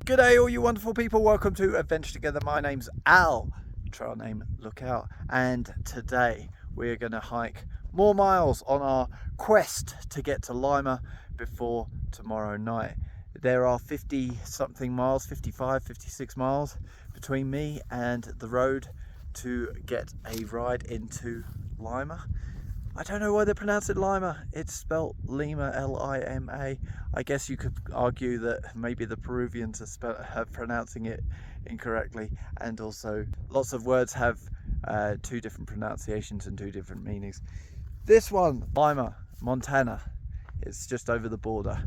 Good day, all you wonderful people. Welcome to Adventure Together. My name's Al, trail name Lookout, and today we're going to hike more miles on our quest to get to Lima before tomorrow night. There are 50 something miles, 55, 56 miles between me and the road to get a ride into Lima. I don't know why they pronounce it Lima. It's spelt Lima, L-I-M-A. I guess you could argue that maybe the Peruvians are pronouncing it incorrectly, and also lots of words have two different pronunciations and two different meanings. This one, Lima, Montana, it's just over the border.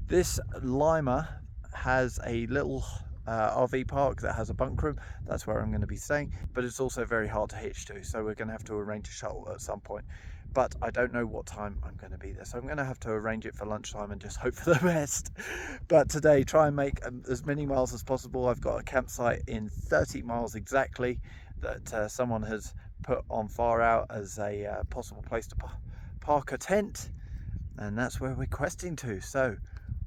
This Lima has a little RV park that has a bunk room. That's where I'm going to be staying, but it's also very hard to hitch to, so we're going to have to arrange a shuttle at some point, but I don't know what time I'm going to be there, so I'm going to have to arrange it for lunchtime and just hope for the best. But today, try and make as many miles as possible. I've got a campsite in 30 miles exactly that someone has put on far out as a possible place to park a tent, and that's where we're questing to. So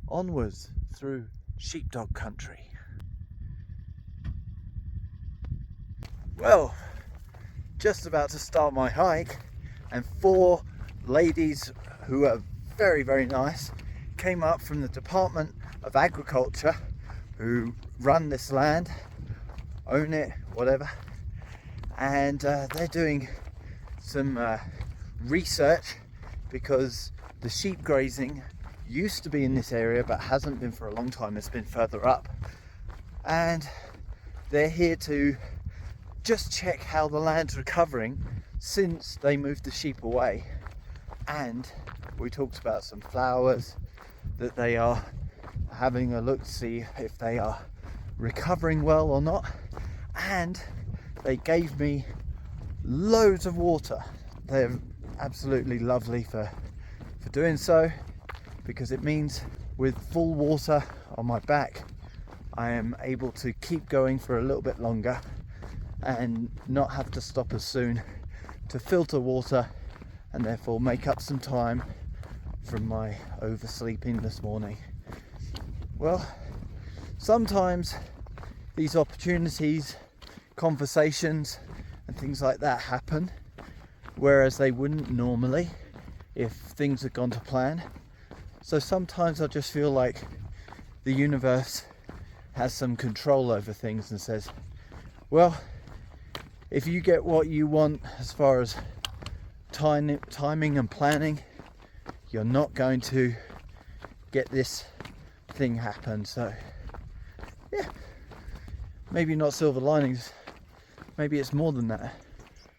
onwards through sheepdog country. Well, just about to start my hike, and four ladies who are very, very nice came up from the Department of Agriculture, who run this land, own it, whatever, and they're doing some research because the sheep grazing used to be in this area but hasn't been for a long time. It's been further up, and they're here to just check how the land's recovering since they moved the sheep away. And we talked about some flowers that they are having a look to see if they are recovering well or not, and they gave me loads of water. They're absolutely lovely for doing so, because it means with full water on my back I am able to keep going for a little bit longer and not have to stop as soon to filter water, and therefore make up some time from my oversleeping this morning. Well, sometimes these opportunities, conversations and things like that happen, whereas they wouldn't normally if things had gone to plan. So sometimes I just feel like the universe has some control over things and says, well, if you get what you want as far as timing and planning, you're not going to get this thing happen. So yeah, maybe not silver linings, maybe it's more than that.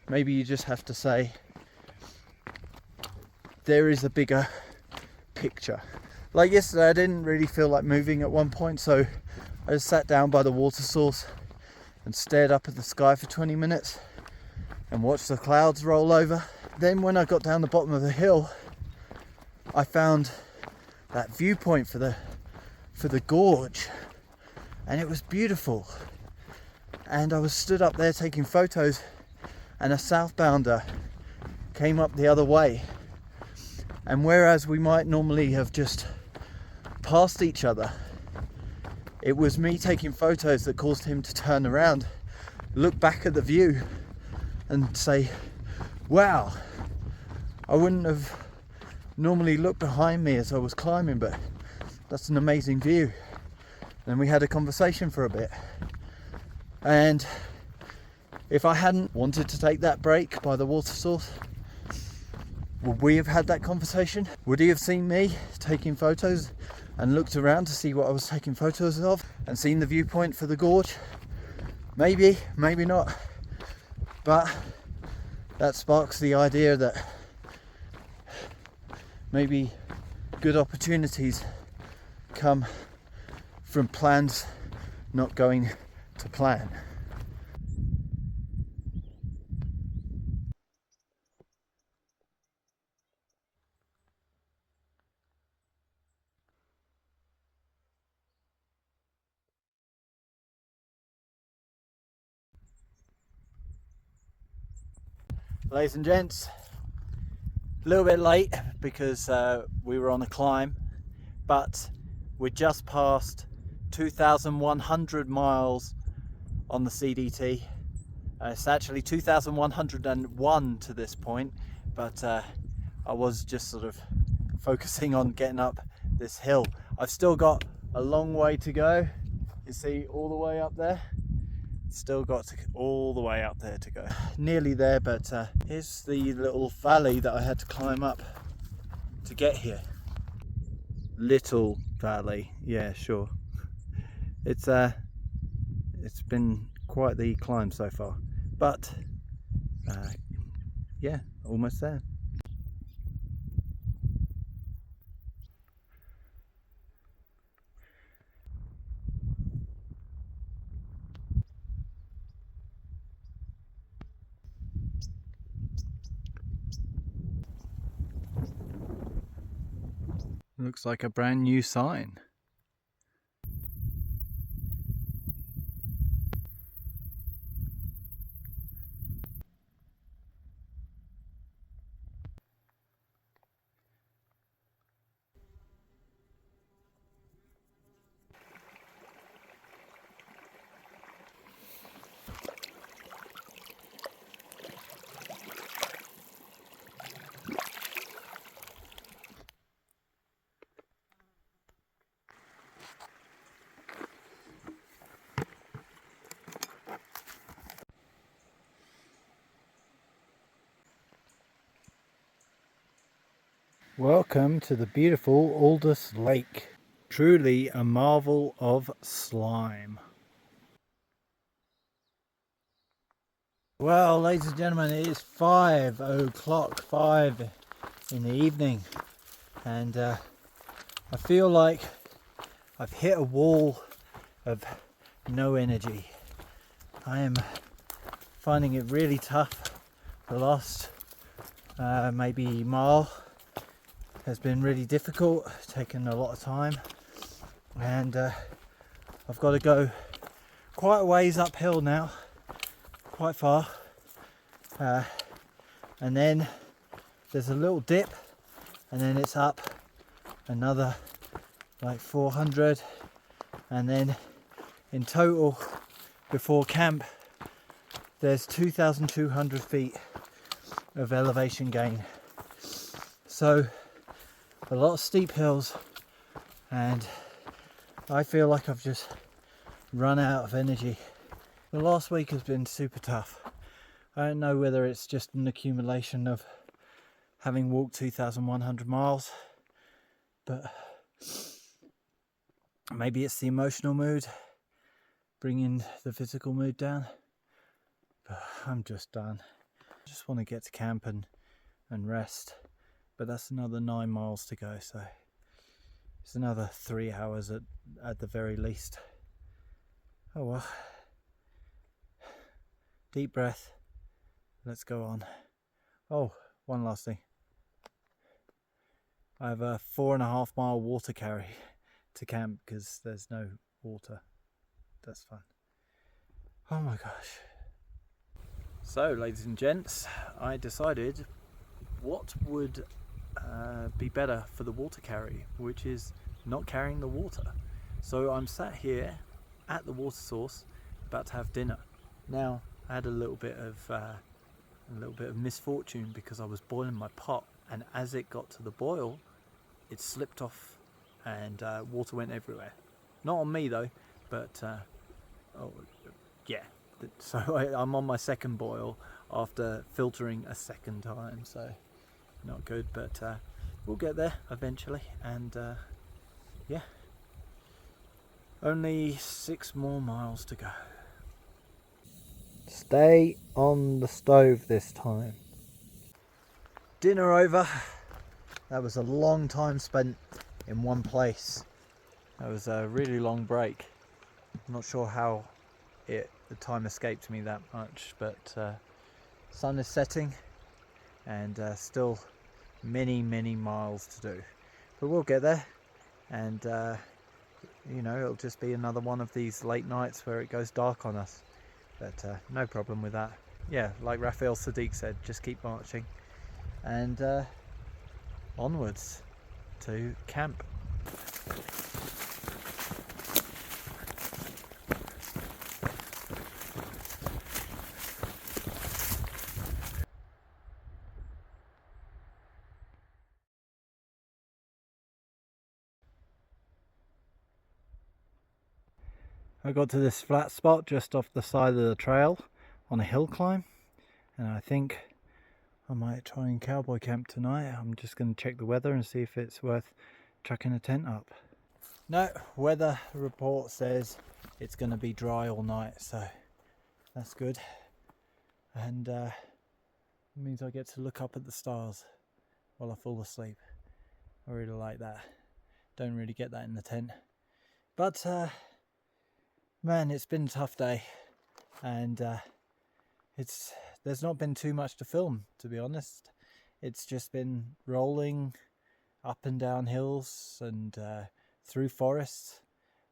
Maybe you just have to say there is a bigger picture. Like yesterday, I didn't really feel like moving at one point, so I just sat down by the water source and stared up at the sky for 20 minutes and watched the clouds roll over. Then when I got down the bottom of the hill, I found that viewpoint for the gorge, and it was beautiful. And I was stood up there taking photos, and a southbounder came up the other way, and whereas we might normally have just passed each other, it was me taking photos that caused him to turn around, look back at the view and say, wow, I wouldn't have normally looked behind me as I was climbing, but that's an amazing view. Then we had a conversation for a bit, and if I hadn't wanted to take that break by the water source, would we have had that conversation? Would he have seen me taking photos and looked around to see what I was taking photos of and seen the viewpoint for the gorge? Maybe, maybe not. But that sparks the idea that maybe good opportunities come from plans not going to plan. Ladies and gents, a little bit late because we were on a climb, but we're just past 2,100 miles on the CDT. It's actually 2,101 to this point, but I was just sort of focusing on getting up this hill. I've still got a long way to go. You see all the way up there? Still got all the way up there to go. Nearly there, but here's the little valley that I had to climb up to get here. Little valley, yeah, sure. It's been quite the climb so far, but yeah, almost there. Looks like a brand new sign. Welcome to the beautiful Aldous Lake. Truly a marvel of slime. Well, ladies and gentlemen, it is 5 o'clock, 5 in the evening, and I feel like I've hit a wall of no energy. I am finding it really tough. The last maybe mile has been really difficult, taken a lot of time, and I've got to go quite a ways uphill now, quite far, and then there's a little dip, and then it's up another like 400, and then in total before camp there's 2,200 feet of elevation gain. So a lot of steep hills, and I feel like I've just run out of energy. The last week has been super tough. I don't know whether it's just an accumulation of having walked 2,100 miles, but maybe it's the emotional mood bringing the physical mood down. But I'm just done. I just want to get to camp and rest. But that's another 9 miles to go, so it's another 3 hours at the very least. Oh well. Deep breath. Let's go on. Oh, one last thing. I have a 4.5 mile water carry to camp because there's no water. That's fun. Oh my gosh. So, ladies and gents, I decided what would be better for the water carry, which is not carrying the water. So I'm sat here at the water source about to have dinner. Now I had a little bit of misfortune because I was boiling my pot, and as it got to the boil it slipped off and water went everywhere. Not on me though, but oh yeah, so I'm on my second boil after filtering a second time, so not good, but we'll get there eventually. And yeah, only 6 more miles to go. Stay on the stove this time. Dinner over. That was a long time spent in one place. That was a really long break. I'm not sure how the time escaped me that much, but sun is setting and still many miles to do, but we'll get there. And you know, it'll just be another one of these late nights where it goes dark on us, but no problem with that. Yeah, like Raphael Sadiq said, just keep marching and onwards to camp. I got to this flat spot just off the side of the trail on a hill climb, and I think I might try and cowboy camp tonight. I'm just going to check the weather and see if it's worth chucking a tent up. No, weather report says it's going to be dry all night, so that's good. And it means I get to look up at the stars while I fall asleep. I really like that. Don't really get that in the tent. But man, it's been a tough day, and there's not been too much to film, to be honest. It's just been rolling up and down hills and through forests,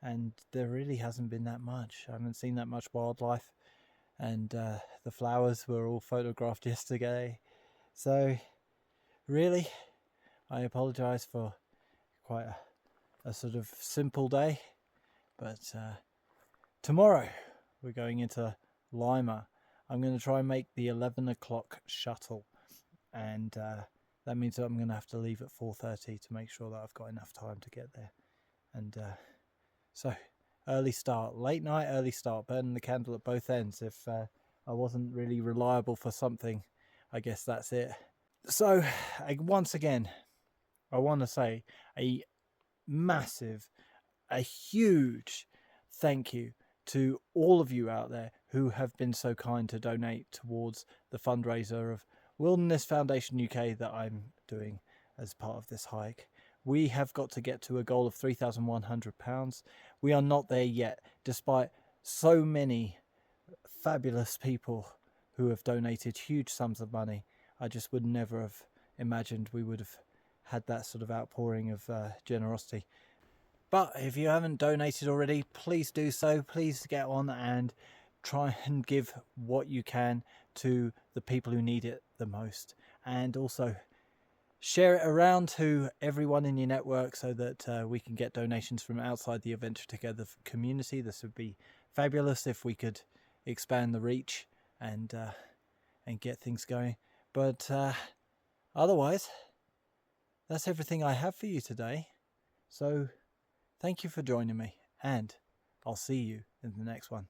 and there really hasn't been that much. I haven't seen that much wildlife, and the flowers were all photographed yesterday. So really, I apologise for quite a sort of simple day, but tomorrow we're going into Lima. I'm going to try and make the 11 o'clock shuttle, and that means that I'm going to have to leave at 4:30 to make sure that I've got enough time to get there. And so early start, late night, early start, burning the candle at both ends. If I wasn't really reliable for something, I guess that's it. So once again, I want to say a massive, a huge thank you to all of you out there who have been so kind to donate towards the fundraiser of Widerness Foundation UK that I'm doing as part of this hike. We have got to get to a goal of £3,100. We are not there yet, despite so many fabulous people who have donated huge sums of money. I just would never have imagined we would have had that sort of outpouring of generosity. But if you haven't donated already, please do so. Please get on and try and give what you can to the people who need it the most. And also share it around to everyone in your network so that we can get donations from outside the Adventure Together community. This would be fabulous if we could expand the reach and get things going. But otherwise, that's everything I have for you today. So thank you for joining me, and I'll see you in the next one.